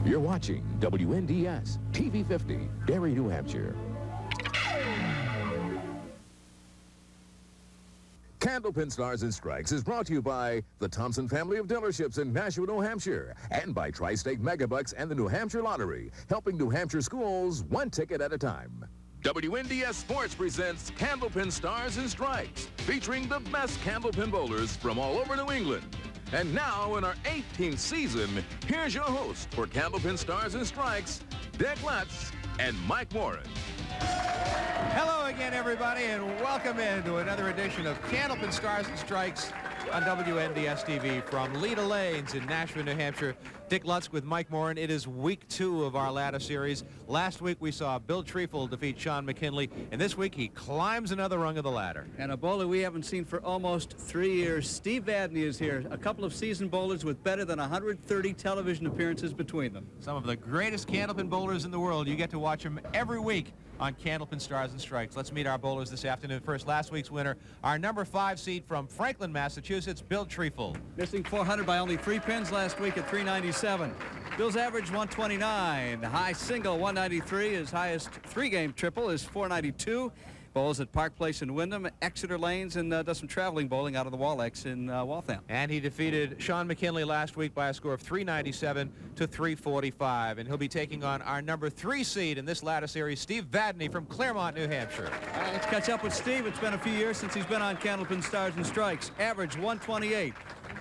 You're watching WNDS TV 50, Derry, New Hampshire. Candlepin Stars and Strikes is brought to you by the Thompson family of dealerships in Nashua, New Hampshire, and by Tri-State Megabucks and the New Hampshire Lottery, helping New Hampshire schools one ticket at a time. WNDS Sports presents Candlepin Stars and Strikes, featuring the best candlepin bowlers from all over New England. And now, in our 18th season, here's your host for Candlepin Stars and Strikes, Dick Lutz and Mike Warren. Hello again, everybody, and welcome into another edition of Candlepin Stars and Strikes on WNDS TV from Leda Lanes in Nashua, New Hampshire. Dick Lutz with Mike Morin. It is week 2 of our ladder series. Last week we saw Bill Treeful defeat Sean McKinley, and this week he climbs another rung of the ladder. And a bowler we haven't seen for almost 3 years. Steve Vadney is here. A couple of seasoned bowlers with better than 130 television appearances between them. Some of the greatest candlepin bowlers in the world. You get to watch them every week on Candlepin Stars and Strikes. Let's meet our bowlers this afternoon. First, last week's winner, our number 5 seed from Franklin, Massachusetts, Bill Treeful. Missing 400 by only 3 pins last week at 397. Bill's average 129. High single 193. His highest 3-game triple is 492. Bowls at Park Place in Wyndham, Exeter Lanes, and does some traveling bowling out of the Wallex in Waltham. And he defeated Sean McKinley last week by a score of 397 to 345. And he'll be taking on our number 3 seed in this ladder series, Steve Vadney from Claremont, New Hampshire. All right, let's catch up with Steve. It's been a few years since he's been on Candlepin Stars and Strikes. Average 128.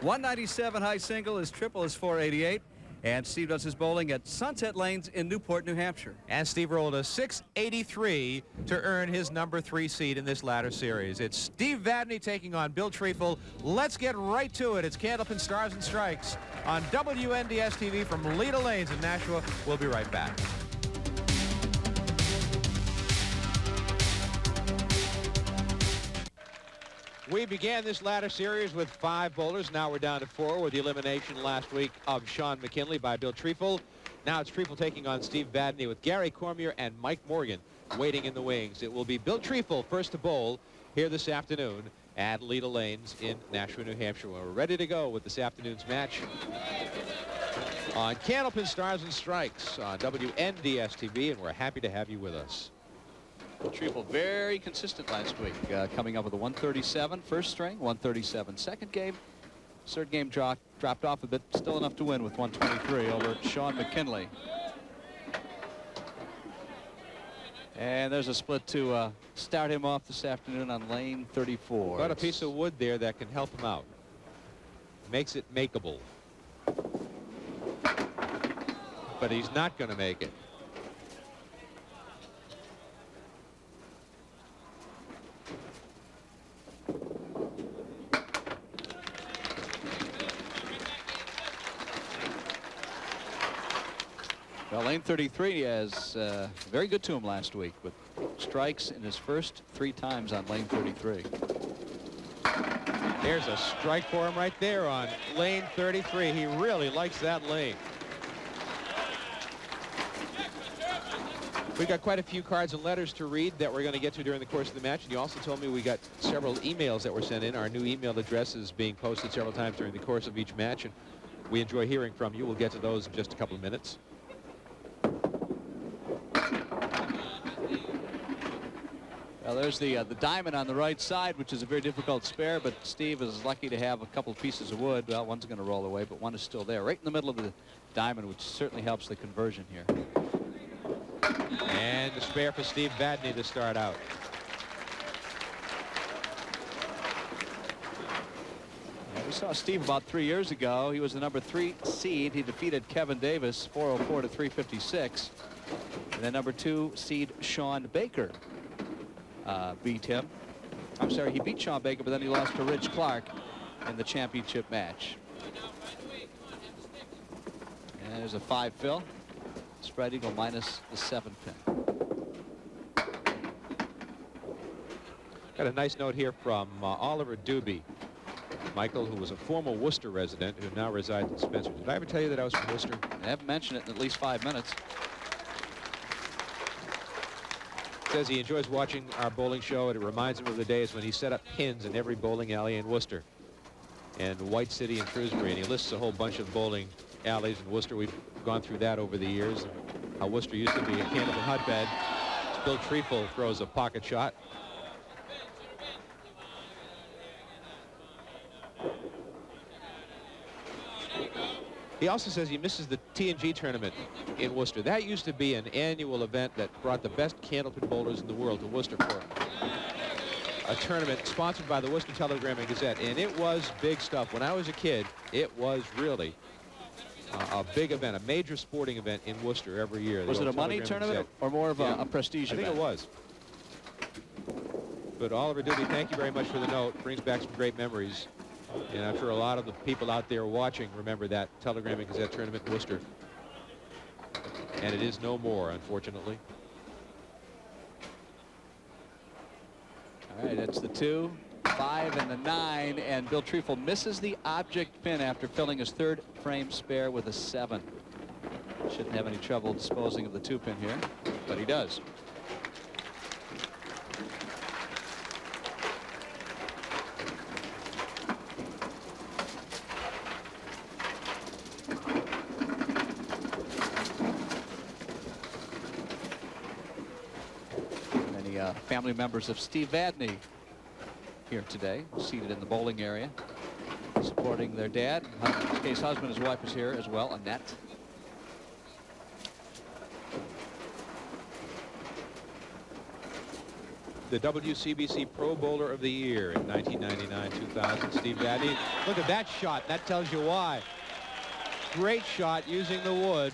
197 high single. His triple is 488. And Steve does his bowling at Sunset Lanes in Newport, New Hampshire. And Steve rolled a 683 to earn his number 3 seed in this ladder series. It's Steve Vadney taking on Bill Treeful. Let's get right to it. It's Candlepin Stars and Strikes on WNDS TV from Leda Lanes in Nashua. We'll be right back. We began this ladder series with 5 bowlers. Now we're down to 4 with the elimination last week of Sean McKinley by Bill Treeful. Now it's Treeful taking on Steve Vadney with Gary Cormier and Mike Morgan waiting in the wings. It will be Bill Treeful first to bowl here this afternoon at Leda Lanes in Nashua, New Hampshire. We're ready to go with this afternoon's match on Candlepin Stars and Strikes on WNDS TV, and we're happy to have you with us. Treeful very consistent last week, coming up with a 137 first string, 137 second game. Third game dropped off a bit, still enough to win with 123 over Sean McKinley. And there's a split to start him off this afternoon on lane 34. Got a piece of wood there that can help him out. Makes it makeable. But he's not going to make it. Well, lane 33 is very good to him last week with strikes in his first 3 times on lane 33. There's a strike for him right there on lane 33. He really likes that lane. We've got quite a few cards and letters to read that we're going to get to during the course of the match. And you also told me we got several emails that were sent in. Our new email address is being posted several times during the course of each match, and we enjoy hearing from you. We'll get to those in just a couple of minutes. Well, there's the diamond on the right side, which is a very difficult spare, but Steve is lucky to have a couple pieces of wood. Well, one's going to roll away, but one is still there, right in the middle of the diamond, which certainly helps the conversion here. And the spare for Steve Vadney to start out. Yeah, we saw Steve about 3 years ago. He was the number 3 seed. He defeated Kevin Davis 404 to 356. And then number 2 seed Sean Baker beat him. I'm sorry, he beat Sean Baker, but then he lost to Rich Clark in the championship match. And there's a 5 fill. Spread eagle minus the 7 pin. Got a nice note here from Oliver Doobie. Michael, who was a former Worcester resident who now resides in Spencer. Did I ever tell you that I was from Worcester? I haven't mentioned it in at least 5 minutes. Says he enjoys watching our bowling show, and it reminds him of the days when he set up pins in every bowling alley in Worcester and White City and Shrewsbury, and he lists a whole bunch of bowling alleys in Worcester. We've gone through that over the years. How Worcester used to be a Candlepin hotbed. Bill Treeful throws a pocket shot. He also says he misses the TNG tournament in Worcester. That used to be an annual event that brought the best Candlepin bowlers in the world to Worcester for a tournament sponsored by the Worcester Telegram and Gazette, and it was big stuff. When I was a kid, it was really a big event, a major sporting event in Worcester every year. Was it a money tournament or more of a prestige event? I think it was. But Oliver Doody, thank you very much for the note. Brings back some great memories. And I'm sure a lot of the people out there watching remember that Telegram and Gazette tournament in Worcester. And it is no more, unfortunately. All right, that's the 2, 5, and the 9. And Bill Treeful misses the object pin after filling his third frame spare with a 7. Shouldn't have any trouble disposing of the 2-pin here, but he does. Family members of Steve Vadney here today, seated in the bowling area, supporting their dad. In this case, husband, his wife is here as well, Annette. The WCBC Pro Bowler of the Year in 1999-2000, Steve Vadney. Look at that shot. That tells you why. Great shot using the wood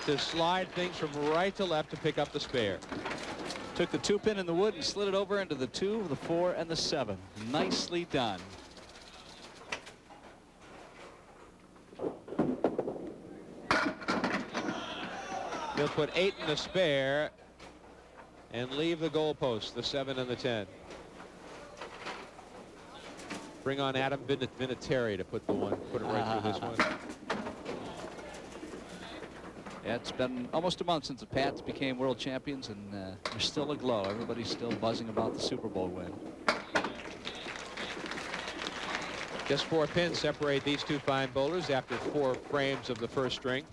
to slide things from right to left to pick up the spare. Took the 2-pin in the wood and slid it over into the 2, the 4, and the 7. Nicely done. He'll put 8 in the spare and leave the goalpost, the 7 and the 10. Bring on Adam Vinatieri to put it right through this one. Yeah, it's been almost a month since the Pats became world champions, and they're still aglow. Everybody's still buzzing about the Super Bowl win. Just 4 pins separate these two fine bowlers after 4 frames of the first string.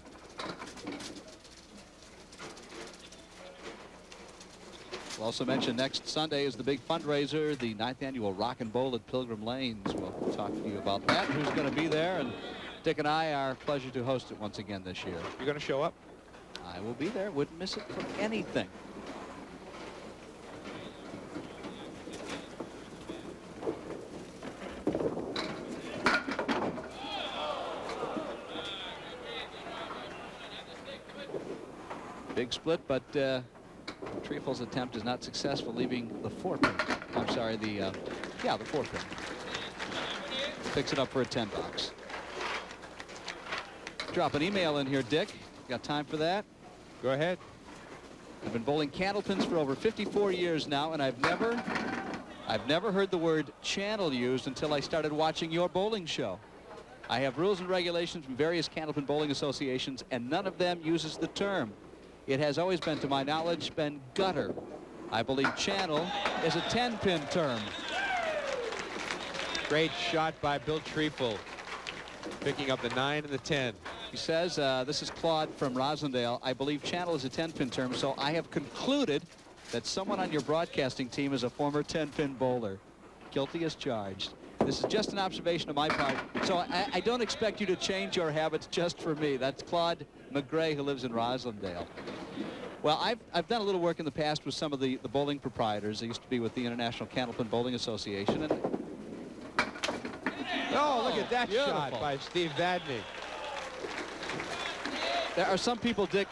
We'll also mention next Sunday is the big fundraiser, the 9th annual Rock and Bowl at Pilgrim Lanes. We'll talk to you about that, who's going to be there, and Dick and I are pleasure to host it once again this year. You're going to show up? I will be there. Wouldn't miss it for anything. Big split, but Treeful's attempt is not successful, leaving the 4-pin. I'm sorry, the 4-pin. Picks it up for a 10 box. Drop an email in here, Dick. Got time for that? Go ahead. I've been bowling Candlepins for over 54 years now, and I've never heard the word channel used until I started watching your bowling show. I have rules and regulations from various Candlepin bowling associations, and none of them uses the term. It has always been, to my knowledge, been gutter. I believe channel is a 10-pin term. Great shot by Bill Treeful, picking up the 9 and the 10. He says, this is Claude from Rosendale. I believe channel is a 10-pin term, so I have concluded that someone on your broadcasting team is a former 10-pin bowler. Guilty as charged. This is just an observation on my part, so I don't expect you to change your habits just for me. That's Claude McGray, who lives in Rosendale. Well, I've done a little work in the past with some of the bowling proprietors. I used to be with the International Candlepin Bowling Association. And oh, look at that shot by Steve Vadney. There are some people, Dick,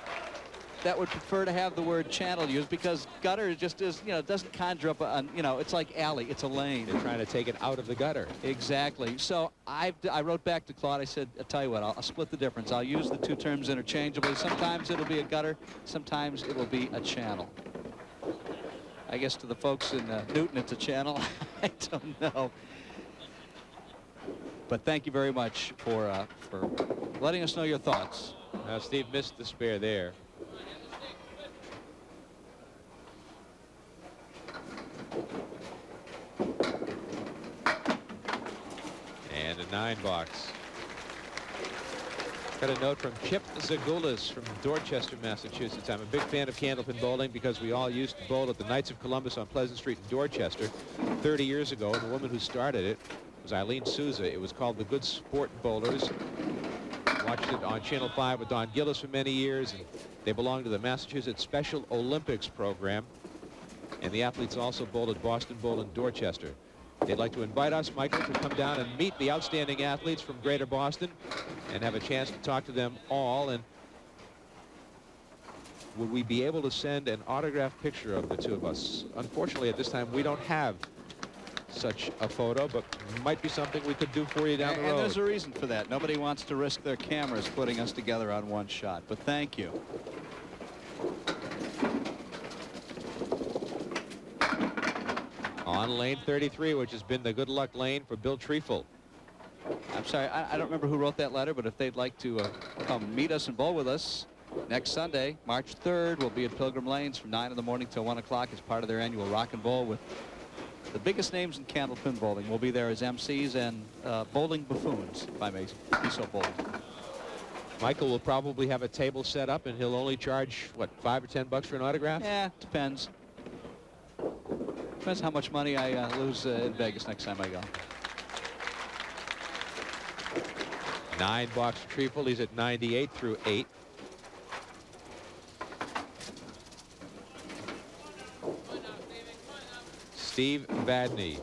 that would prefer to have the word channel used because gutter just is, it doesn't conjure up a, it's like alley. It's a lane. They're trying to take it out of the gutter. Exactly. So I wrote back to Claude. I said, I'll tell you what, I'll split the difference. I'll use the 2 terms interchangeably. Sometimes it'll be a gutter. Sometimes it will be a channel. I guess to the folks in Newton, it's a channel. I don't know. But thank you very much for letting us know your thoughts. Steve missed the spare there. And a 9 box. Got a note from Chip Zagulis from Dorchester, Massachusetts. I'm a big fan of candlepin bowling because we all used to bowl at the Knights of Columbus on Pleasant Street in Dorchester 30 years ago, and the woman who started it was Eileen Souza. It was called the Good Sport Bowlers. Watched it on Channel 5 with Don Gillis for many years, and they belong to the Massachusetts Special Olympics program. And the athletes also bowled at Boston Bowl in Dorchester. They'd like to invite us, Michael, to come down and meet the outstanding athletes from Greater Boston and have a chance to talk to them all. And would we be able to send an autographed picture of the two of us? Unfortunately, at this time, we don't have such a photo, but might be something we could do for you down the road. And there's a reason for that. Nobody wants to risk their cameras putting us together on one shot, but thank you. On lane 33, which has been the good luck lane for Bill Treeful. I'm sorry, I don't remember who wrote that letter, but if they'd like to come meet us and bowl with us next Sunday, March 3rd, we'll be at Pilgrim Lanes from 9 in the morning till 1 o'clock as part of their annual Rock and Bowl with the biggest names in candlepin bowling. We'll be there as MCs and bowling buffoons, if I may be so bold. Michael will probably have a table set up, and he'll only charge, what, $5 or $10 for an autograph? Yeah, depends. Depends how much money I lose in Vegas next time I go. $9 for Treeful. He's at 98 through 8. Steve Vadney,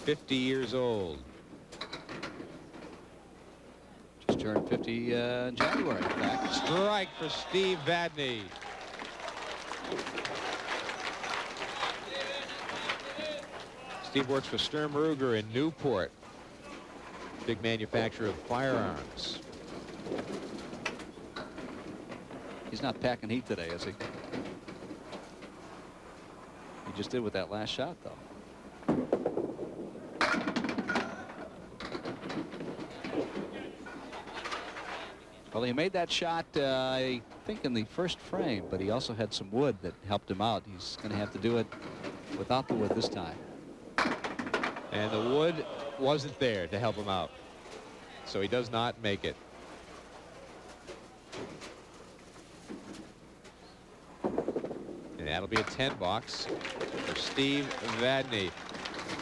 50 years old. Just turned 50 in January, in fact. Strike for Steve Vadney. Steve works for Sturm Ruger in Newport, big manufacturer of firearms. He's not packing heat today, is he? He just did with that last shot, though. Well, he made that shot, I think, in the first frame, but he also had some wood that helped him out. He's going to have to do it without the wood this time. And the wood wasn't there to help him out, so he does not make it. And that'll be a 10 box for Steve Vadney.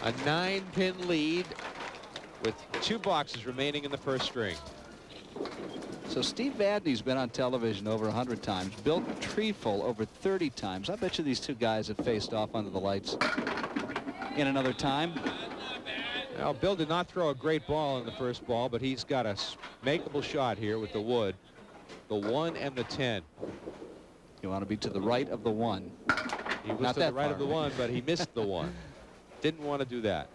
A 9-pin lead with 2 boxes remaining in the first string. So Steve Vadney's been on television over 100 times. Bill Treeful over 30 times. I bet you these two guys have faced off under the lights in another time. Well, Bill did not throw a great ball in the first ball, but he's got a makeable shot here with the wood. The 1 and the 10. You want to be to the right of the 1. He was Not to that the right far. of the 1, but he missed the 1. Didn't want to do that.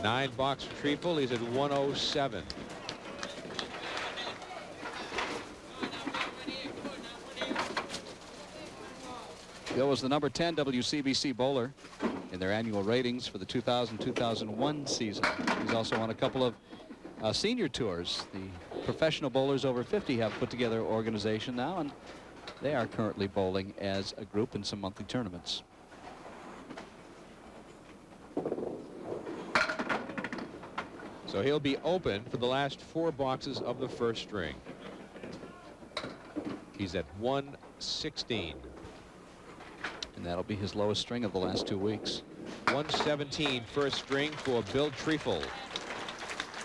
$9 for Treeful. He's at 107. Bill was the number 10 WCBC bowler in their annual ratings for the 2000-2001 season. He's also on a couple of senior tours. The professional bowlers over 50 have put together an organization now, and they are currently bowling as a group in some monthly tournaments. So he'll be open for the last 4 boxes of the first string. He's at 116. And that'll be his lowest string of the last 2 weeks. 117 first string for Bill Treeful.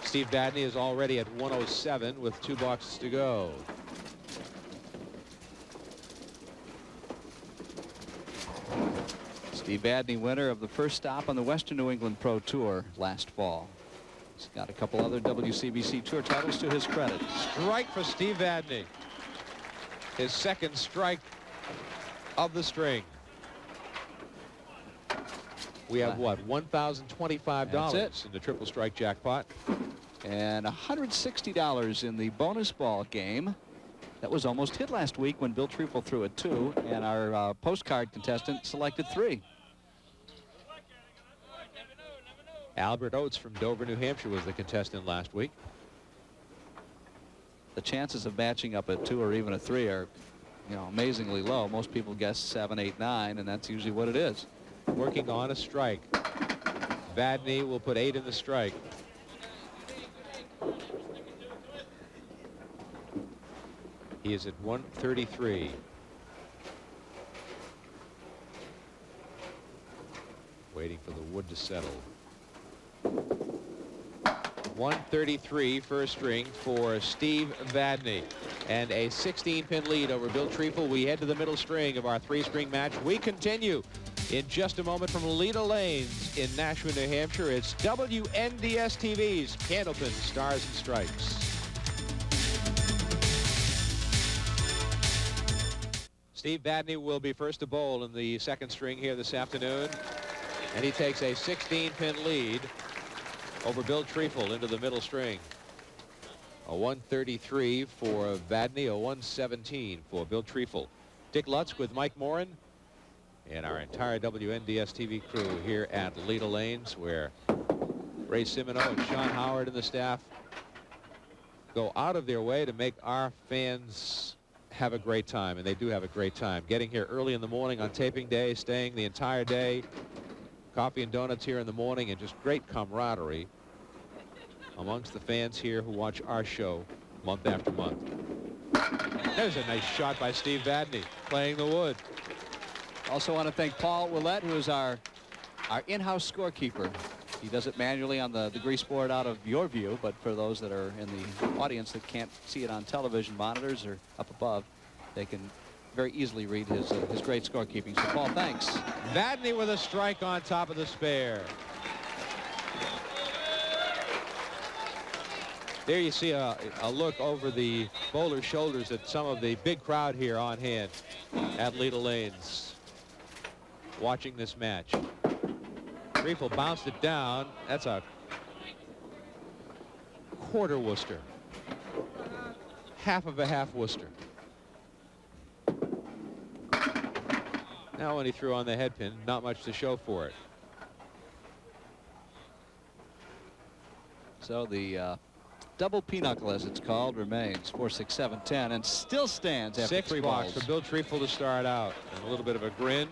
Steve Vadney is already at 107 with 2 boxes to go. Steve Vadney, winner of the first stop on the Western New England Pro Tour last fall. He's got a couple other WCBC Tour titles to his credit. Strike for Steve Vadney. His second strike of the string. We have what, $1,025 in the triple strike jackpot. And $160 in the bonus ball game. That was almost hit last week when Bill Treeful threw it 2, and our postcard contestant selected 3. Albert Oates from Dover, New Hampshire was the contestant last week. The chances of matching up a 2 or even a 3 are, you know, amazingly low. Most people guess 7, 8, 9, and that's usually what it is. Working on a strike. Vadney will put 8 in the strike. He is at 133. Waiting for the wood to settle. 133 first string for Steve Vadney. And a 16-pin lead over Bill Treeful. We head to the middle string of our 3-string match. We continue in just a moment from Leda Lanes in Nashua, New Hampshire. It's WNDS TV's Candlepin Stars and Stripes. Steve Vadney will be first to bowl in the second string here this afternoon. And he takes a 16-pin lead over Bill Treeful into the middle string. A 133 for Vadney, a 117 for Bill Treeful. Dick Lutz with Mike Morin and our entire WNDS TV crew here at Leda Lanes, where Ray Simino and Sean Howard and the staff go out of their way to make our fans have a great time, and they do have a great time. Getting here early in the morning on taping day, staying the entire day, coffee and donuts here in the morning, and just great camaraderie amongst the fans here who watch our show month after month. There's a nice shot by Steve Vadney playing the wood. Also want to thank Paul Willett, who is our in-house scorekeeper. He does it manually on the grease board out of your view, but for those that are in the audience that can't see it on television monitors or up above, they can very easily read his great scorekeeping. So, Paul, thanks. Vadney with a strike on top of the spare. There you see a look over the bowler's shoulders at some of the big crowd here on hand at Leda Lanes watching this match. Treeful bounced it down. That's a quarter Worcester. Half of a half Worcester. Now when he threw on the head pin, not much to show for it. So the double pinochle, as it's called, remains 4, 6, 7, 10, and still stands after 6 3 blocks balls. for Bill Treeful to start out. And a little bit of a grin.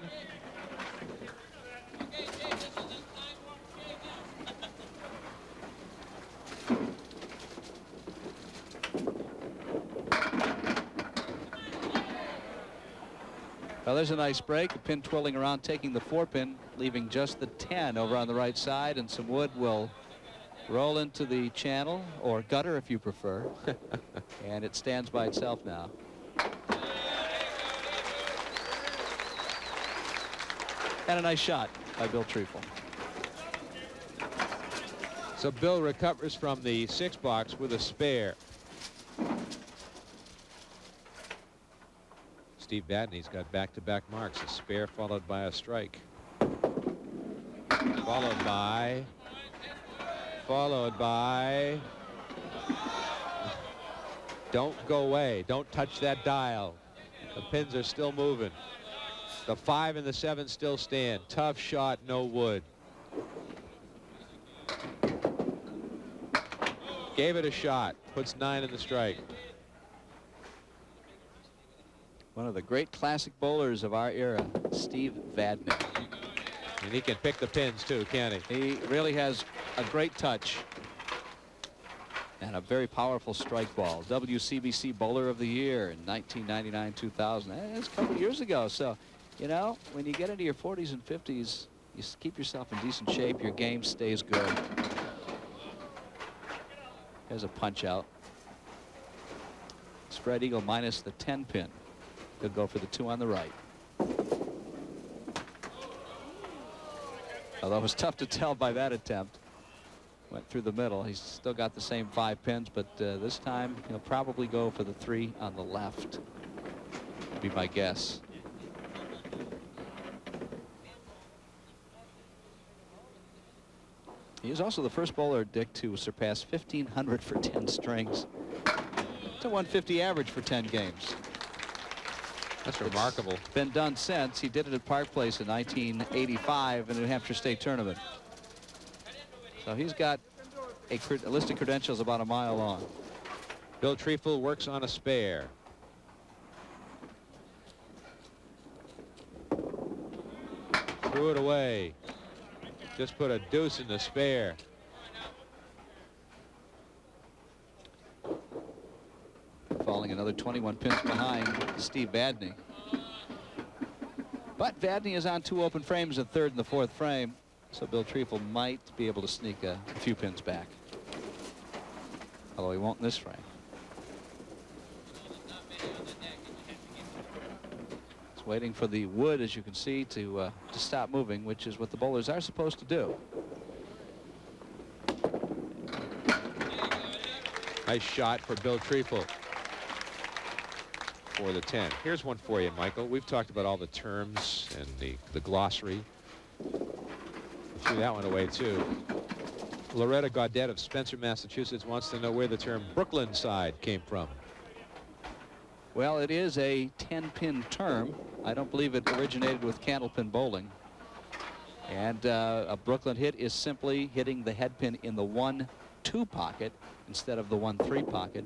Well, there's a nice break. A pin twirling around, taking the 4-pin, leaving just the 10 over on the right side, and some wood will roll into the channel, or gutter if you prefer. And it stands by itself now. And a nice shot by Bill Treeful. So Bill recovers from the 6 box with a spare. Steve Vadney's got back-to-back marks, a spare followed by a strike. Followed by. Don't go away. Don't touch that dial. The pins are still moving. The 5 and the 7 still stand. Tough shot, no wood. Gave it a shot. Puts 9 in the strike. One of the great classic bowlers of our era, Steve Vadney. And he can pick the pins too, can't he? He really has a great touch and a very powerful strike ball. WCBC Bowler of the Year in 1999-2000. That's a couple of years ago. So, you know, when you get into your 40s and 50s, you keep yourself in decent shape. Your game stays good. There's a punch out. Spread eagle minus the 10 pin. He'll go for the 2 on the right. Although it was tough to tell by that attempt. Went through the middle. He's still got the same 5 pins, but this time he'll probably go for the 3 on the left. Would be my guess. He is also the first bowler, Dick, to surpass 1,500 for 10 strings. It's a 150 average for 10 games. That's remarkable. It's been done since. He did it at Park Place in 1985 in the New Hampshire State Tournament. So he's got a list of credentials about a mile long. Bill Treeful works on a spare. Threw it away. Just put a deuce in the spare. Falling another 21 pins behind Steve Vadney. But Vadney is on 2 open frames, a third and the 4th frame, so Bill Treeful might be able to sneak a few pins back. Although he won't in this frame. It's waiting for the wood, as you can see, to stop moving, which is what the bowlers are supposed to do. Nice shot for Bill Treeful for the 10. Here's one for you, Michael. We've talked about all the terms and the glossary. We threw that one away, too. Loretta Gaudette of Spencer, Massachusetts wants to know where the term Brooklyn side came from. Well, it is a 10-pin term. I don't believe it originated with Candlepin bowling. And a Brooklyn hit is simply hitting the head pin in the 1-2 pocket instead of the 1-3 pocket.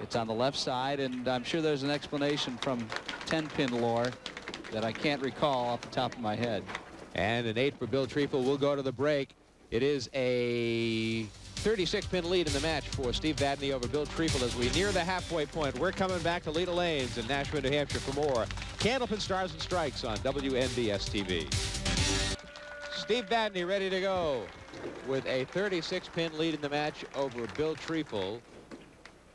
It's on the left side, and I'm sure there's an explanation from 10-pin lore that I can't recall off the top of my head. And an 8 for Bill Treeful. We'll go to the break. It is a 36-pin lead in the match for Steve Vadney over Bill Treeful as we near the halfway point. We're coming back to Leda Lanes in Nashua, New Hampshire for more Candlepin Stars and Strikes on WNBS-TV. Steve Vadney ready to go with a 36-pin lead in the match over Bill Treeful.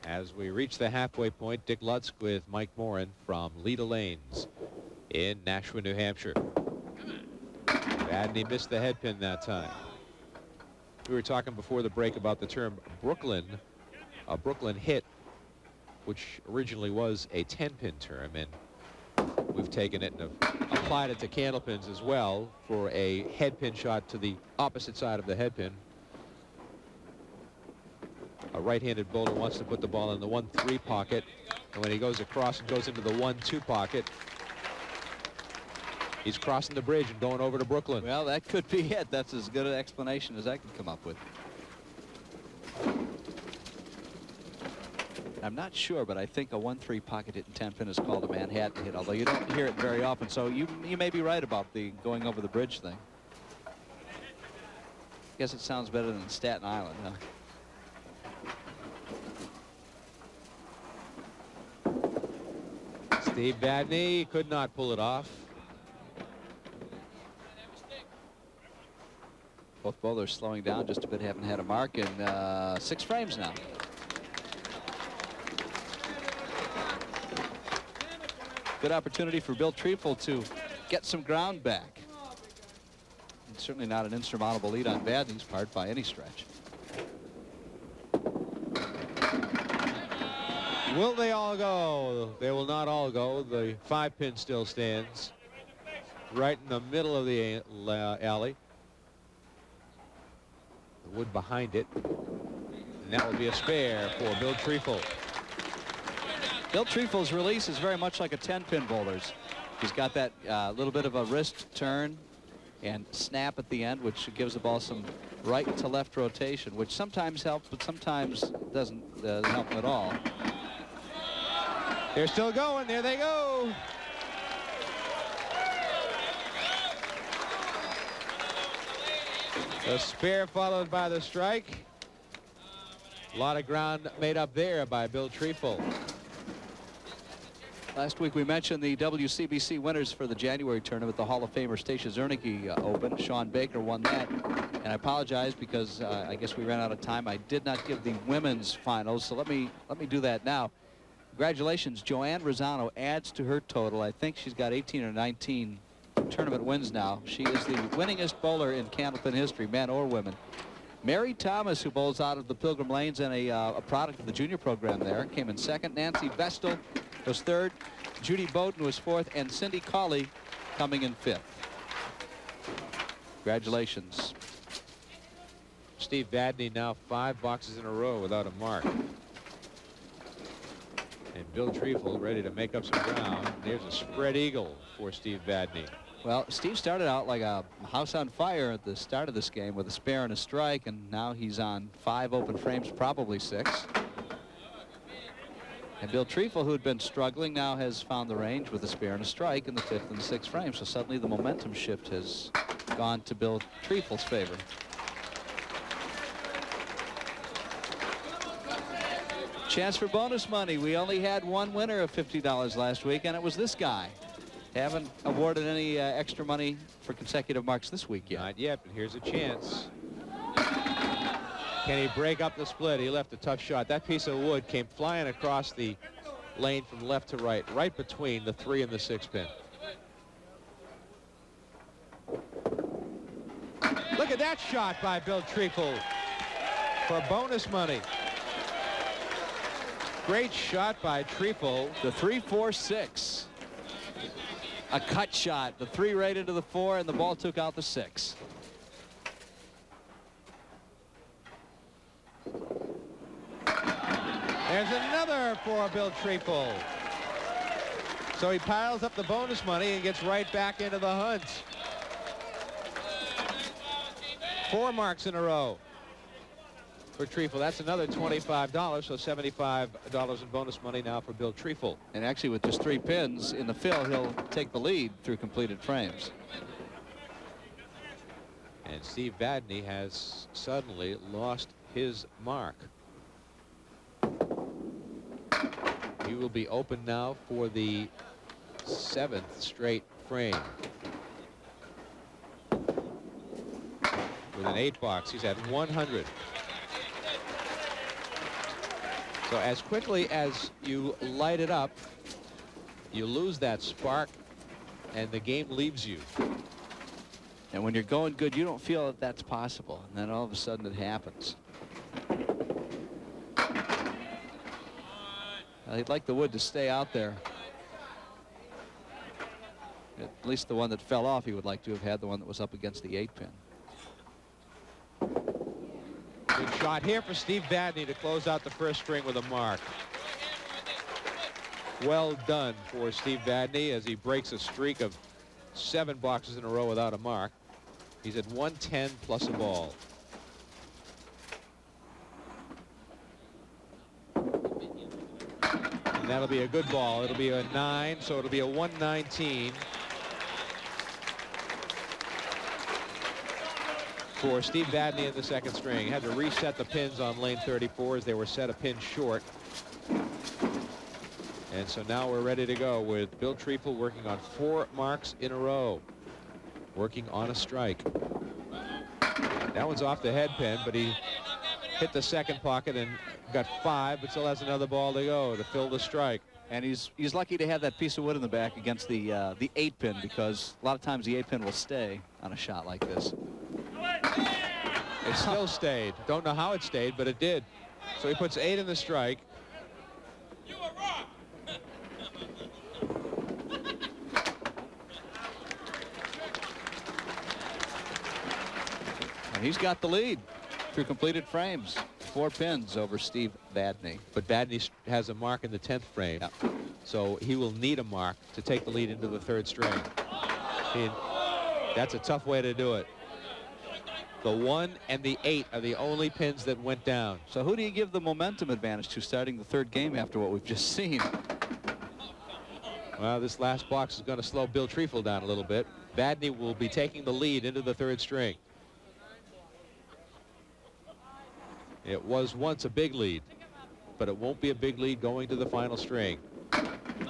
As we reach the halfway point, Dick Lutz with Mike Morin from Leda Lanes in Nashua, New Hampshire. Vadney missed the head pin that time. We were talking before the break about the term Brooklyn, a Brooklyn hit, which originally was a 10-pin term, and we've taken it and have applied it to candlepins as well for a head pin shot to the opposite side of the head pin. A right-handed bowler wants to put the ball in the 1-3 pocket, and when he goes across and goes into the 1-2 pocket, he's crossing the bridge and going over to Brooklyn. Well, that could be it. That's as good an explanation as I can come up with. I'm not sure, but I think a 1-3 pocket hit in 10-pin is called a Manhattan hit, although you don't hear it very often. So you may be right about the going over the bridge thing. I guess it sounds better than Staten Island, huh? Steve Vadney could not pull it off. Both bowlers slowing down just a bit, haven't had a mark in 6 frames now. Good opportunity for Bill Treeful to get some ground back. And certainly not an insurmountable lead on Vadney's part by any stretch. Will they all go? They will not all go. The 5-pin still stands right in the middle of the alley. The wood behind it. And that will be a spare for Bill Treeful. Bill Treeful's release is very much like a 10-pin bowler's. He's got that little bit of a wrist turn and snap at the end, which gives the ball some right to left rotation, which sometimes helps, but sometimes doesn't help at all. They're still going. There they go. The spare followed by the strike. A lot of ground made up there by Bill Treeful. Last week we mentioned the WCBC winners for the January tournament, the Hall of Famer Stacia Zernike Open. Sean Baker won that. And I apologize because I guess we ran out of time. I did not give the women's finals, so let me do that now. Congratulations, Joanne Rosano adds to her total. I think she's got 18 or 19 tournament wins now. She is the winningest bowler in Candlepin history, men or women. Mary Thomas, who bowls out of the Pilgrim Lanes and a product of the junior program there, came in second. Nancy Vestal was third. Judy Bowden was fourth, and Cindy Cawley coming in fifth. Congratulations. Steve Vadney now 5 boxes in a row without a mark. And Bill Treeful ready to make up some ground. There's a spread eagle for Steve Vadney. Well, Steve started out like a house on fire at the start of this game with a spare and a strike, and now he's on 5 open frames, probably 6. And Bill Treeful, who had been struggling, now has found the range with a spare and a strike in the 5th and 6th frame. So suddenly the momentum shift has gone to Bill Treeful's favor. Chance for bonus money. We only had one winner of $50 last week, and it was this guy. Haven't awarded any extra money for consecutive marks this week yet. Not yet, but here's a chance. Can he break up the split? He left a tough shot. That piece of wood came flying across the lane from left to right, right between the 3 and the 6 pin. Look at that shot by Bill Treeful for bonus money. Great shot by Treeful. The 3-4-6. A cut shot. The 3 right into the 4, and the ball took out the 6. There's another for Bill Treeful. So he piles up the bonus money and gets right back into the hunt. 4 marks in a row for Treeful. That's another $25, so $75 in bonus money now for Bill Treeful. And actually, with just 3 pins in the fill, he'll take the lead through completed frames. And Steve Vadney has suddenly lost his mark. He will be open now for the 7th straight frame. With an 8 box, he's at 100. So as quickly as you light it up, you lose that spark, and the game leaves you. And when you're going good, you don't feel that that's possible. And then all of a sudden it happens. He'd like the wood to stay out there. At least the one that fell off, he would like to have had the one that was up against the 8 pin. Good shot here for Steve Vadney to close out the first string with a mark. Well done for Steve Vadney as he breaks a streak of 7 boxes in a row without a mark. He's at 110 plus a ball. And that'll be a good ball. It'll be a 9, so it'll be a 119 for Steve Vadney in the second string. Had to reset the pins on lane 34 as they were set a pin short. And so now we're ready to go with Bill Treeful working on 4 marks in a row, working on a strike. That one's off the head pin, but he hit the second pocket and got 5, but still has another ball to go to fill the strike. And he's lucky to have that piece of wood in the back against the 8 pin, because a lot of times the 8 pin will stay on a shot like this. It still stayed. Don't know how it stayed, but it did. So he puts 8 in the strike. And he's got the lead through completed frames. 4 pins over Steve Vadney. But Vadney has a mark in the 10th frame. Yep. So he will need a mark to take the lead into the 3rd string. That's a tough way to do it. The 1 and the 8 are the only pins that went down. So who do you give the momentum advantage to starting the 3rd game after what we've just seen? Well, this last box is going to slow Bill Treeful down a little bit. Vadney will be taking the lead into the 3rd string. It was once a big lead, but it won't be a big lead going to the final string.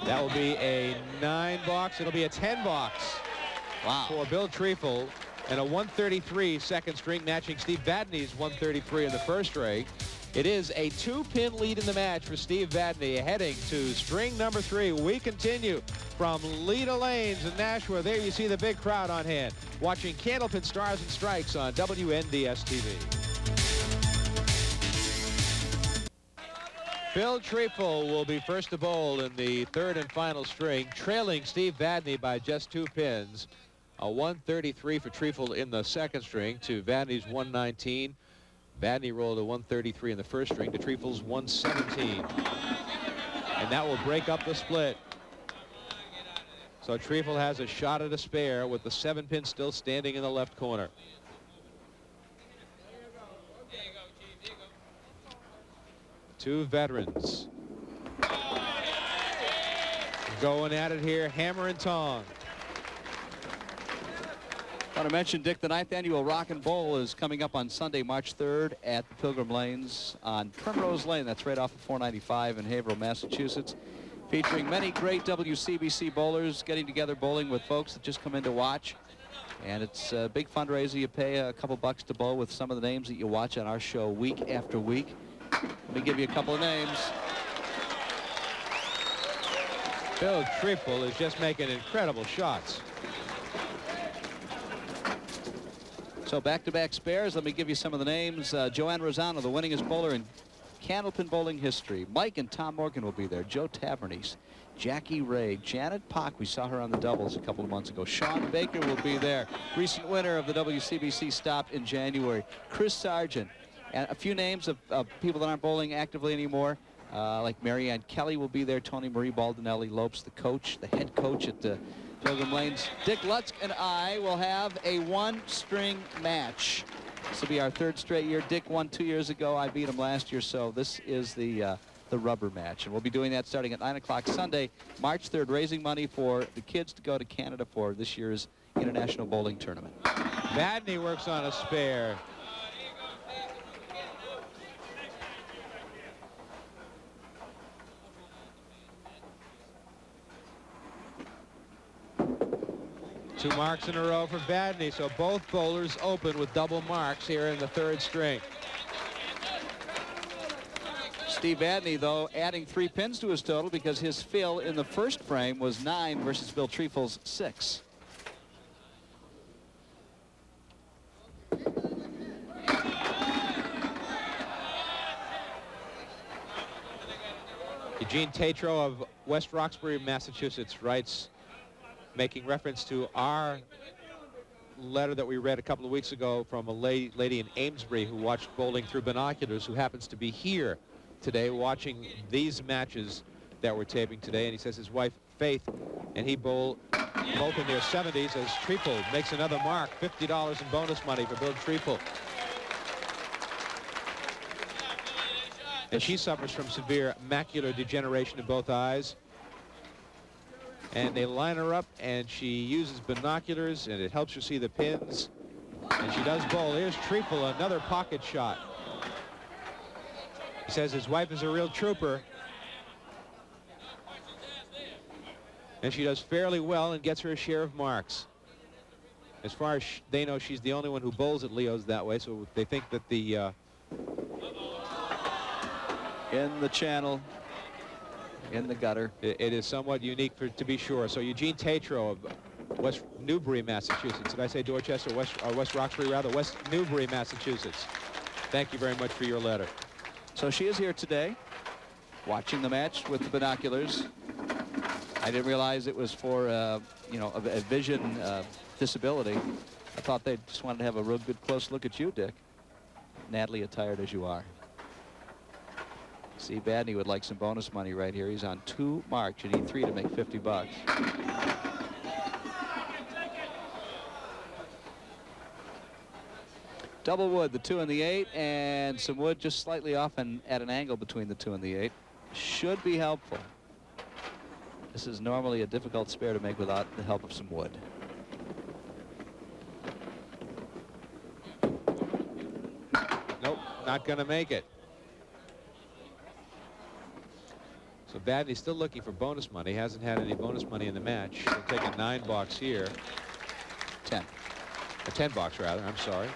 That will be a 9 box. It'll be a 10 box. Wow. For Bill Treeful, and a 133 second string matching Steve Vadney's 133 in the first string. It is a 2-pin lead in the match for Steve Vadney heading to string number 3. We continue from Leda Lanes in Nashua. There you see the big crowd on hand watching Candlepin Stars and Strikes on WNDS TV. Bill Treeful will be first to bowl in the 3rd and final string, trailing Steve Vadney by just 2 pins. A 133 for Treeful in the 2nd string to Vadney's 119. Vadney rolled a 133 in the 1st string to Treeful's 117. And that will break up the split. So Treeful has a shot at a spare with the 7-pin still standing in the left corner. Two veterans going at it here, hammer and tong. I want to mention, Dick, the 9th annual Rock and Bowl is coming up on Sunday, March 3rd at the Pilgrim Lanes on Primrose Lane. That's right off of 495 in Haverhill, Massachusetts. Featuring many great WCBC bowlers getting together bowling with folks that just come in to watch. And it's a big fundraiser. You pay a couple bucks to bowl with some of the names that you watch on our show week after week. Let me give you a couple of names. Bill Treeful is just making incredible shots. So back-to-back spares. Let me give you some of the names. Joanne Rosano, the winningest bowler in Candlepin bowling history. Mike and Tom Morgan will be there. Joe Tavernese, Jackie Ray, Janet Pock. We saw her on the doubles a couple of months ago. Sean Baker will be there. Recent winner of the WCBC stop in January. Chris Sargent. And a few names of people that aren't bowling actively anymore. Like Marianne Kelly will be there. Tony Marie Baldinelli Lopes, the coach, the head coach at the Pilgrim Lanes. Dick Lutz and I will have a one-string match. This will be our 3rd straight year. Dick won 2 years ago. I beat him last year, so this is the rubber match. And we'll be doing that starting at 9 o'clock Sunday, March 3rd, raising money for the kids to go to Canada for this year's International Bowling Tournament. Vadney works on a spare. Two marks in a row for Vadney, so both bowlers open with double marks here in the 3rd string. Steve Vadney, though, adding 3 pins to his total because his fill in the first frame was 9 versus Bill Treeful's 6. Eugene Tatro of West Roxbury, Massachusetts, writes, making reference to our letter that we read a couple of weeks ago from a lady in Amesbury who watched bowling through binoculars, who happens to be here today watching these matches that we're taping today. And he says his wife Faith and he bowl both in their 70s as Treeful makes another mark. $50 in bonus money for Bill Treeful. And she suffers from severe macular degeneration in both eyes. And they line her up, and she uses binoculars, and it helps her see the pins. And she does bowl. Here's Treeful, another pocket shot. He says his wife is a real trooper. And she does fairly well and gets her a share of marks. As far as they know, she's the only one who bowls at Leo's that way, so they think that the... in the channel. In the gutter. It is somewhat unique to be sure. So Eugene Tatro of West Newbury, Massachusetts. Did I say Dorchester? West Roxbury, rather. West Newbury, Massachusetts. Thank you very much for your letter. So she is here today, watching the match with the binoculars. I didn't realize it was for, you know, a vision disability. I thought they just wanted to have a real good close look at you, Dick. Natalie attired as you are. See, Vadney would like some bonus money right here. He's on 2 marks. You need 3 to make 50 bucks. Double wood, the 2 and the 8, and some wood just slightly off and at an angle between the 2 and the 8. Should be helpful. This is normally a difficult spare to make without the help of some wood. Nope, not going to make it. So Vadney's still looking for bonus money. Hasn't had any bonus money in the match. He'll take a 9 box here. 10. A 10 box rather, I'm sorry.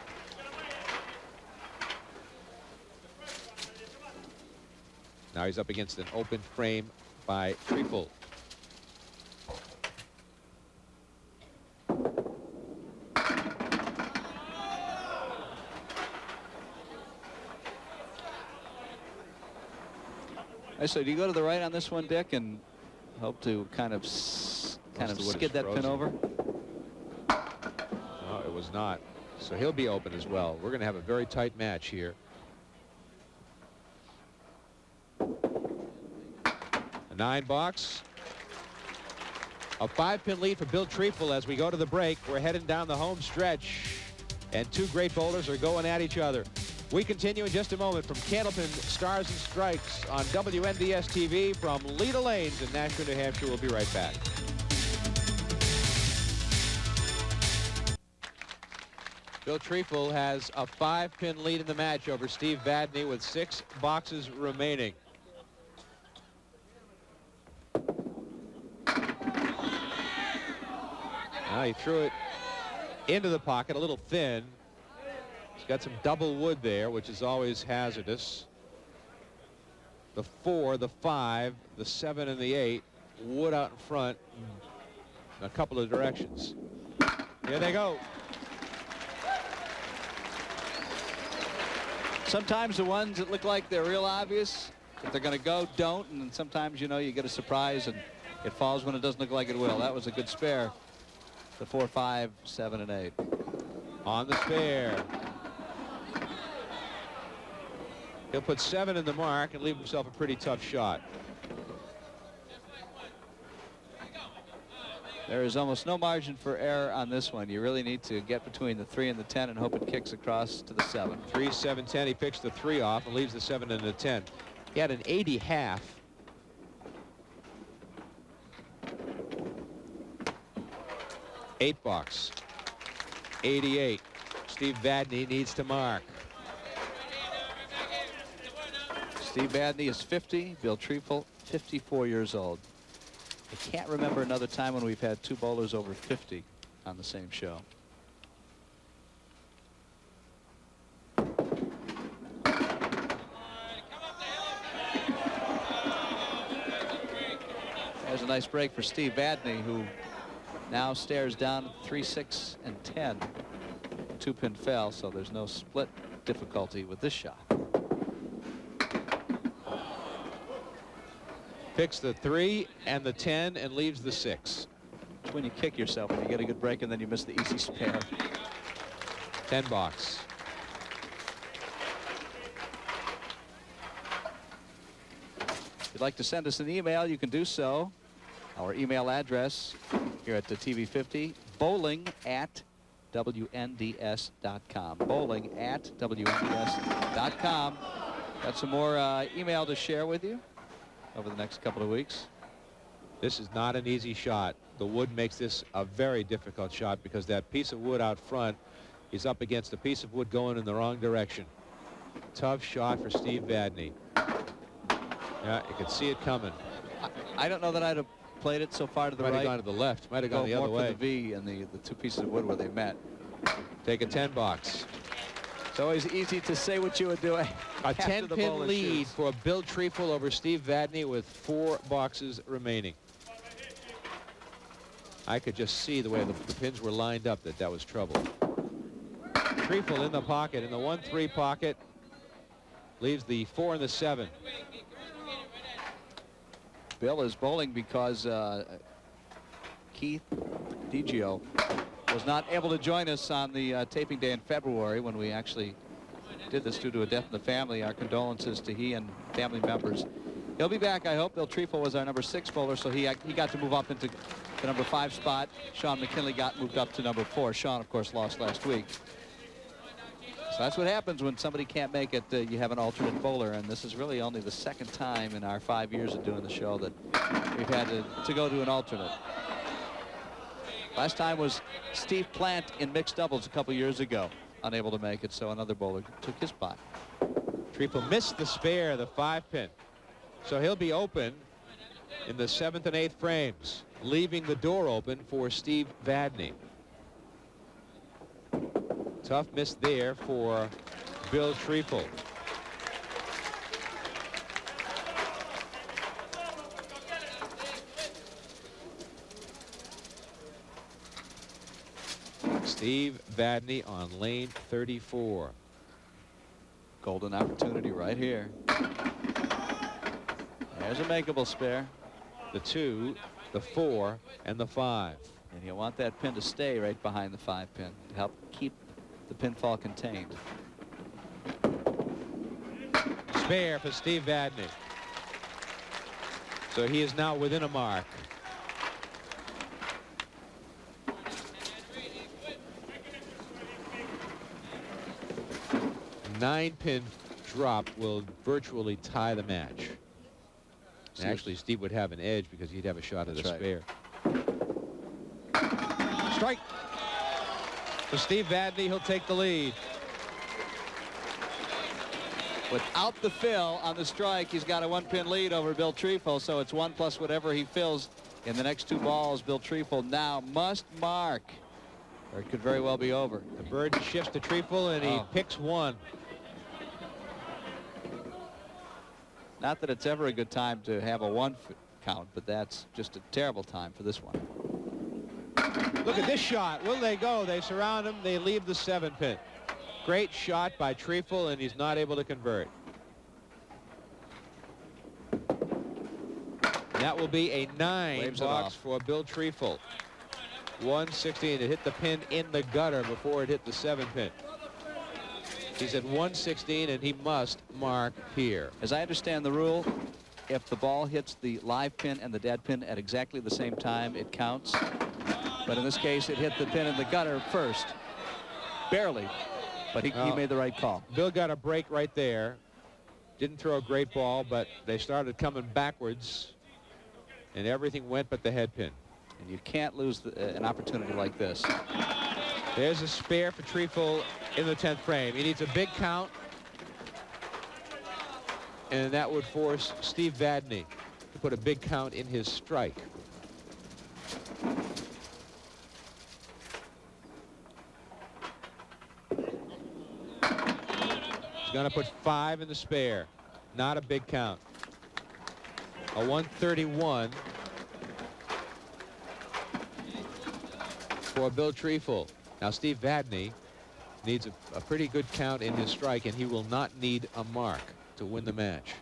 Now he's up against an open frame by Treeful. So do you go to the right on this one, Dick, and hope to kind of skid that pin over? No, it was not. So he'll be open as well. We're going to have a very tight match here. A 9 box. A 5-pin lead for Bill Treeful as we go to the break. We're heading down the home stretch, and 2 great bowlers are going at each other. We continue in just a moment from Candlepin Stars and Strikes on WNDS TV from Leda Lanes in Nashua, New Hampshire. We'll be right back. Bill Treeful has a 5-pin lead in the match over Steve Vadney with 6 boxes remaining. Now he threw it into the pocket a little thin. He's got some double wood there, which is always hazardous. The 4, the 5, the 7, and the 8. Wood out in front in a couple of directions. Here they go. Sometimes the ones that look like they're real obvious, if they're going to go, don't. And sometimes, you know, you get a surprise and it falls when it doesn't look like it will. That was a good spare. The 4, 5, 7, and 8. On the spare. He'll put 7 in the mark and leave himself a pretty tough shot. There is almost no margin for error on this one. You really need to get between the 3 and the 10 and hope it kicks across to the 7. 3, 7, 10. He picks the 3 off and leaves the 7 and the 10. He had an 80 half. Eight box. 88. Steve Vadney needs to mark. Steve Vadney is 50. Bill Treeful, 54 years old. I can't remember another time when we've had 2 bowlers over 50 on the same show. There's a nice break for Steve Vadney, who now stares down 3, 6, and 10. 2-pin fell, so there's no split difficulty with this shot. Picks the 3 and the 10 and leaves the 6. It's when you kick yourself when you get a good break and then you miss the easy spare. 10 box. If you'd like to send us an email, you can do so. Our email address here at the TV50, bowling@WNDS.com. Bowling@WNDS.com. Got some more email to share with you over the next couple of weeks. This is not an easy shot. The wood makes this a very difficult shot because that piece of wood out front is up against a piece of wood going in the wrong direction. Tough shot for Steve Vadney. Yeah, you could see it coming. I don't know that I'd have played it so far to the right. Might have gone to the left. Might have gone the other way. More for the V and the 2 pieces of wood where they met. Take a 10 box. It's always easy to say what you would do. A 10-pin lead for Bill Treeful over Steve Vadney with 4 boxes remaining. I could just see the way the pins were lined up that was trouble. Treeful in the pocket, in the 1-3 pocket, leaves the 4 and the 7. Bill is bowling because Keith DiGio was not able to join us on the taping day in February when we actually did this due to a death in the family. Our condolences to he and family members. He'll be back, I hope. Bill Treeful was our number 6 bowler, so he got to move up into the number 5 spot. Sean McKinley got moved up to number 4. Sean, of course, lost last week. So that's what happens when somebody can't make it. You have an alternate bowler, and this is really only the 2nd time in our 5 years of doing the show that we've had to go to an alternate. Last time was Steve Plant in mixed doubles a couple years ago, unable to make it, so another bowler took his spot. Treeful missed the spare, the 5-pin. So he'll be open in the 7th and 8th frames, leaving the door open for Steve Vadney. Tough miss there for Bill Treeful. Steve Vadney on lane 34. Golden opportunity right here. There's a makeable spare. The 2, the 4, and the 5. And you want that pin to stay right behind the 5-pin to help keep the pinfall contained. Spare for Steve Vadney. So he is now within a mark. A 9-pin drop will virtually tie the match. And actually, Steve would have an edge because he'd have a shot at a spare. Strike. For Steve Vadney, he'll take the lead. Without the fill on the strike, he's got a 1-pin lead over Bill Treeful, so it's 1 plus whatever he fills in the next 2 balls. Bill Treeful now must mark, or it could very well be over. The burden shifts to Treeful, and he picks 1. Not that it's ever a good time to have a 1 count, but that's just a terrible time for this one. Look at this shot. Will they go? They surround him. They leave the 7-pin. Great shot by Treeful, and he's not able to convert. That will be a 9 box for Bill Treeful. 116. It hit the pin in the gutter before it hit the 7-pin. He's at 116, and he must mark here. As I understand the rule, if the ball hits the live pin and the dead pin at exactly the same time, it counts. But in this case, it hit the pin in the gutter first. Barely. But he made the right call. Bill got a break right there. Didn't throw a great ball, but they started coming backwards, and everything went but the head pin. And you can't lose an opportunity like this. There's a spare for Treeful in the 10th frame. He needs a big count, and that would force Steve Vadney to put a big count in his strike. Going to put 5 in the spare. Not a big count. A 131 for Bill Treeful. Now Steve Vadney needs a pretty good count in his strike, and he will not need a mark to win the match.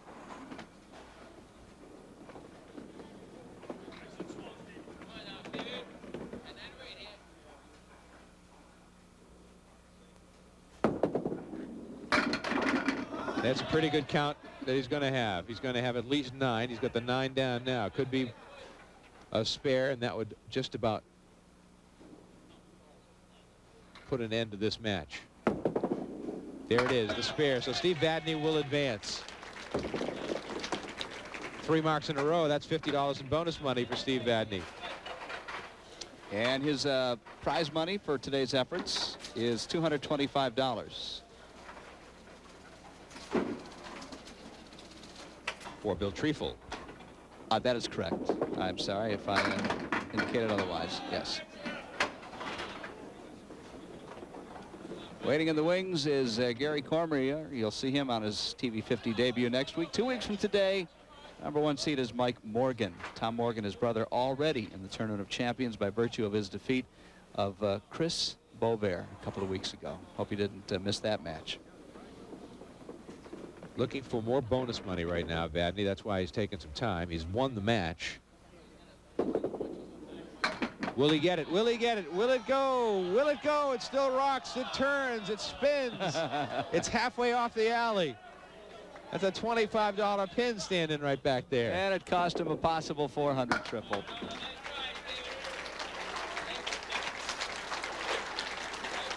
That's a pretty good count that he's going to have. He's going to have at least 9. He's got the 9 down now. Could be a spare, and that would just about put an end to this match. There it is, the spare. So Steve Vadney will advance. 3 marks in a row. That's $50 in bonus money for Steve Vadney. And his prize money for today's efforts is $225. For Bill Treeful. That is correct. I'm sorry if I indicated otherwise. Yes. Waiting in the wings is Gary Cormier. You'll see him on his TV 50 debut next week. 2 weeks from today, #1 seed is Mike Morgan. Tom Morgan, his brother, already in the Tournament of Champions by virtue of his defeat of Chris Bovair a couple of weeks ago. Hope you didn't miss that match. Looking for more bonus money right now, Vadney. That's why he's taking some time. He's won the match. Will he get it? Will he get it? Will it go? Will it go? It still rocks. It turns. It spins. It's halfway off the alley. That's a $25 pin standing right back there. And it cost him a possible 400 triple.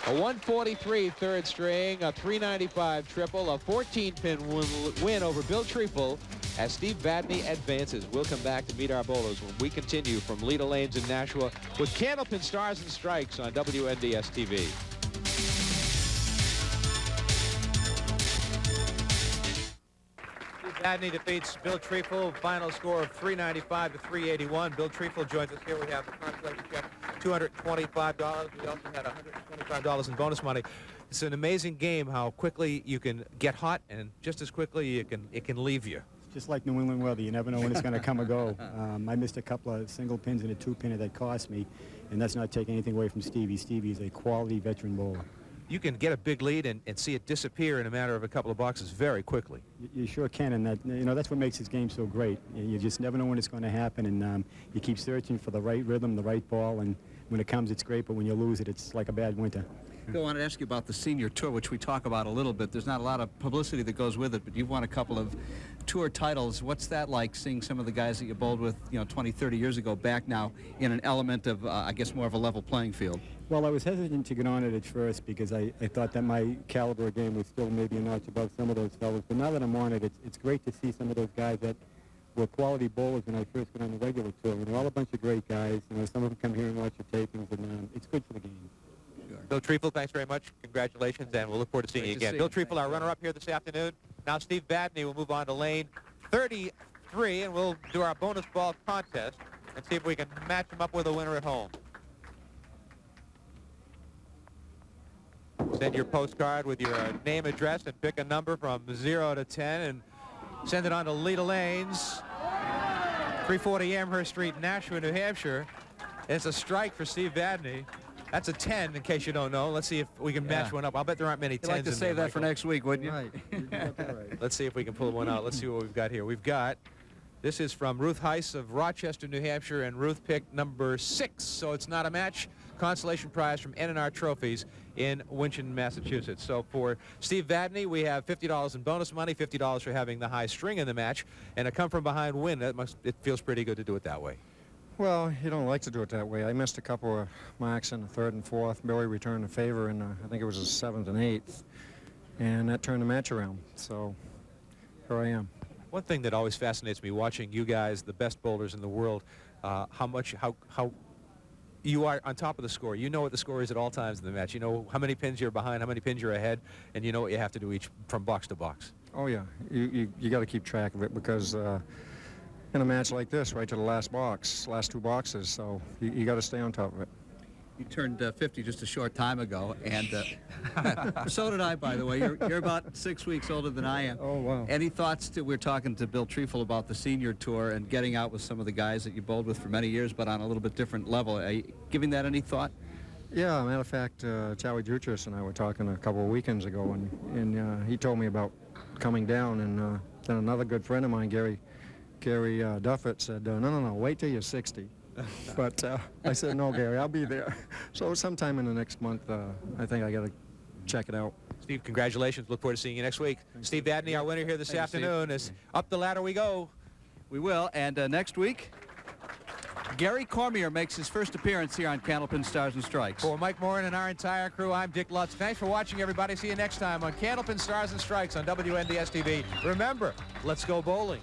A 143 third string, a 395 triple, a 14-pin win over Bill Treeful as Steve Vadney advances. We'll come back to meet our bowlers when we continue from Leda Lanes in Nashua with Candlepin Stars and Strikes on WNDS TV. Vadney defeats Bill Treeful. Final score of 395 to 381. Bill Treeful joins us here. We have the consolation check, $225. We also had $125 in bonus money. It's an amazing game how quickly you can get hot and just as quickly it can leave you. It's just like New England weather. You never know when it's going to come or go. I missed a couple of single pins and a 2-pinner that cost me, and that's not taking anything away from Stevie. Stevie is a quality veteran bowler. You can get a big lead and see it disappear in a matter of a couple of boxes very quickly. You sure can, and that's what makes this game so great. You just never know when it's going to happen, and you keep searching for the right rhythm, the right ball, and when it comes, it's great, but when you lose it, it's like a bad winter. Bill, I wanted to ask you about the senior tour, which we talk about a little bit. There's not a lot of publicity that goes with it, but you've won a couple of tour titles. What's that like, seeing some of the guys that you bowled with, 20, 30 years ago back now in an element of, I guess, more of a level playing field? Well, I was hesitant to get on it at first because I thought that my caliber game was still maybe a notch above some of those fellows. But now that I'm on it, it's great to see some of those guys that were quality bowlers when I first got on the regular tour. And they're all a bunch of great guys. Some of them come here and watch the tapings, and it's good for the game. Sure. Bill Treeful, thanks very much. Congratulations, and we'll look forward to seeing you again. Bill Treeful, our runner-up here this afternoon. Now Steve Vadney will move on to lane 33, and we'll do our bonus ball contest and see if we can match him up with a winner at home. Send your postcard with your name, address, and pick a number from 0 to 10, and send it on to Leda Lanes, 340 Amherst Street, Nashua, New Hampshire. It's a strike for Steve Vadney. That's a 10, in case you don't know. Let's see if we can match one up. I'll bet there aren't many 10s. You'd like to save that for next week, wouldn't you? Right. You got that right. Let's see if we can pull one out. Let's see what we've got here. We've got, this is from Ruth Heiss of Rochester, New Hampshire, and Ruth picked number 6, so it's not a match. Consolation prize from N&R Trophies in Winchton, Massachusetts. So for Steve Vadney, we have $50 in bonus money, $50 for having the high string in the match, and a come-from-behind win. It feels pretty good to do it that way. Well, you don't like to do it that way. I missed a couple of marks in the 3rd and 4th. Billy returned the favor in, I think it was the 7th and 8th, and that turned the match around. So here I am. One thing that always fascinates me watching you guys, the best bowlers in the world, how you are on top of the score. You know what the score is at all times in the match. You know how many pins you're behind, how many pins you're ahead, and you know what you have to do each from box to box. Oh yeah, you got to keep track of it, because in a match like this, right to the last box, last 2 boxes, so you got to stay on top of it. You turned 50 just a short time ago, and so did I, by the way. You're about 6 weeks older than I am. Oh, wow. Any thoughts we're talking to Bill Treeful about the senior tour and getting out with some of the guys that you bowled with for many years, but on a little bit different level. Are you giving that any thought? Yeah, matter of fact, Charlie Jutras and I were talking a couple of weekends ago, and he told me about coming down, and then another good friend of mine, Gary Duffett, said, no, wait till you're 60. But I said, no, Gary, I'll be there. So sometime in the next month, I think I got to check it out. Steve, congratulations. Look forward to seeing you next week. Thanks. Steve Vadney, our winner here this afternoon, is up the ladder we go. We will, and next week, Gary Cormier makes his first appearance here on Candlepin Stars and Strikes. For Mike Morin and our entire crew, I'm Dick Lutz. Thanks for watching, everybody. See you next time on Candlepin Stars and Strikes on WNDS TV. Remember, let's go bowling.